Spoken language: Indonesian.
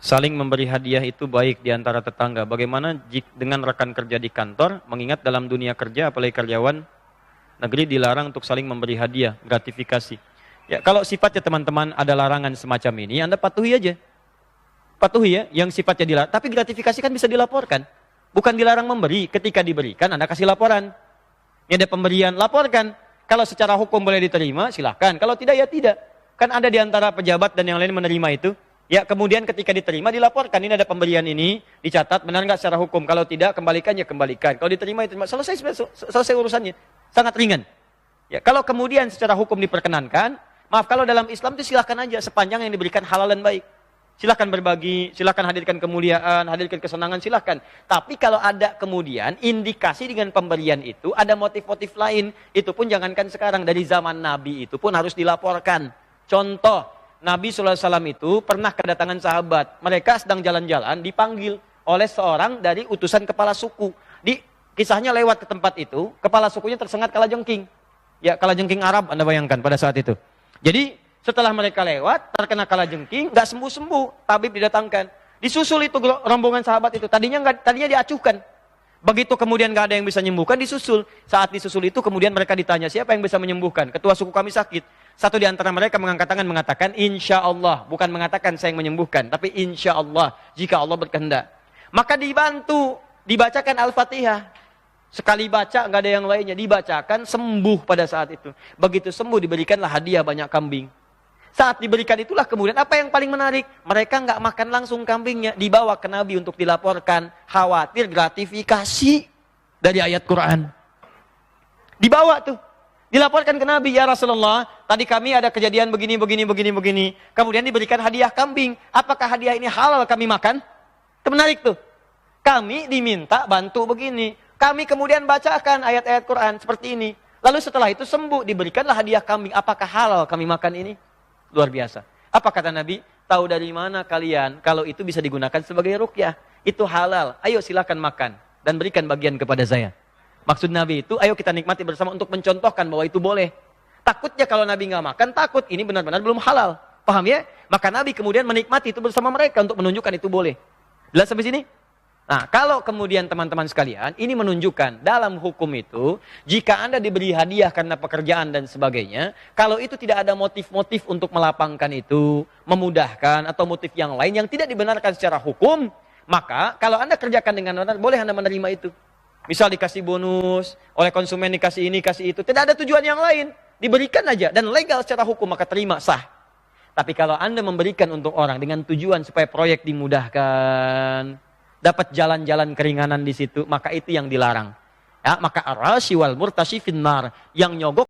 Saling memberi hadiah itu baik di antara tetangga. Bagaimana dengan rekan kerja di kantor, mengingat dalam dunia kerja, apalagi karyawan negeri dilarang untuk saling memberi hadiah, gratifikasi. Ya, kalau sifatnya teman-teman ada larangan semacam ini, Anda patuhi aja. Patuhi ya, yang sifatnya dilarang. Tapi gratifikasi kan bisa dilaporkan. Bukan dilarang memberi, ketika diberikan Anda kasih laporan. Ini ada pemberian, laporkan. Kalau secara hukum boleh diterima, silahkan. Kalau tidak, ya tidak. Kan ada di antara pejabat dan yang lain menerima itu. Ya, kemudian ketika diterima dilaporkan, ini ada pemberian ini, dicatat benar nggak secara hukum. Kalau tidak, kembalikan ya kembalikan. Kalau diterima, diterima. Selesai urusannya. Sangat ringan. Ya, kalau kemudian secara hukum diperkenankan, maaf, kalau dalam Islam itu silahkan aja sepanjang yang diberikan halal dan baik. Silahkan berbagi, silahkan hadirkan kemuliaan, hadirkan kesenangan, silahkan. Tapi kalau ada kemudian indikasi dengan pemberian itu, ada motif-motif lain, itu pun jangankan sekarang, dari zaman Nabi itu pun harus dilaporkan. Contoh, Nabi SAW itu pernah kedatangan sahabat. Mereka sedang jalan-jalan, dipanggil oleh seorang dari utusan kepala suku. Kisahnya lewat ke tempat itu, kepala sukunya tersengat kalajengking. Ya, kalajengking Arab, Anda bayangkan pada saat itu. Jadi, setelah mereka lewat, terkena kalajengking, nggak sembuh-sembuh, tabib didatangkan. Disusul itu rombongan sahabat itu. Tadinya diacuhkan. Begitu kemudian nggak ada yang bisa menyembuhkan, disusul. Saat disusul itu, kemudian mereka ditanya, siapa yang bisa menyembuhkan? Ketua suku kami sakit. Satu di antara mereka mengangkat tangan mengatakan, insya Allah. Bukan mengatakan saya yang menyembuhkan, tapi insya Allah, jika Allah berkehendak. Maka dibantu, dibacakan Al-Fatihah. Sekali baca, nggak ada yang lainnya. Dibacakan, sembuh pada saat itu. Begitu sembuh, diberikanlah hadiah banyak kambing. Saat diberikan itulah kemudian, apa yang paling menarik? Mereka nggak makan langsung kambingnya. Dibawa ke Nabi untuk dilaporkan. Khawatir gratifikasi dari ayat Quran. Dibawa tuh. Dilaporkan ke Nabi, ya Rasulullah, tadi kami ada kejadian begini. Kemudian diberikan hadiah kambing. Apakah hadiah ini halal kami makan? Itu menarik tuh. Kami diminta bantu begini. Kami kemudian bacakan ayat-ayat Quran seperti ini. Lalu setelah itu sembuh, diberikanlah hadiah kambing. Apakah halal kami makan ini? Luar biasa. Apa kata Nabi? Tahu dari mana kalian kalau itu bisa digunakan sebagai ruqyah? Itu halal. Ayo silakan makan dan berikan bagian kepada saya. Maksud Nabi itu, ayo kita nikmati bersama untuk mencontohkan bahwa itu boleh. Takutnya kalau Nabi nggak makan, takut ini benar-benar belum halal. Paham ya? Maka Nabi kemudian menikmati itu bersama mereka untuk menunjukkan itu boleh. Jelas sampai sini? Nah, kalau kemudian teman-teman sekalian, ini menunjukkan dalam hukum itu, jika Anda diberi hadiah karena pekerjaan dan sebagainya, kalau itu tidak ada motif-motif untuk melapangkan itu, memudahkan, atau motif yang lain yang tidak dibenarkan secara hukum, maka kalau Anda kerjakan dengan benar, boleh Anda menerima itu. Misal dikasih bonus, oleh konsumen dikasih ini, kasih itu. Tidak ada tujuan yang lain. Diberikan aja. Dan legal secara hukum, maka terima, sah. Tapi kalau Anda memberikan untuk orang dengan tujuan supaya proyek dimudahkan, dapat jalan-jalan keringanan di situ, maka itu yang dilarang. Ya, maka ar-rashi wal murtashi finnar, yang nyogok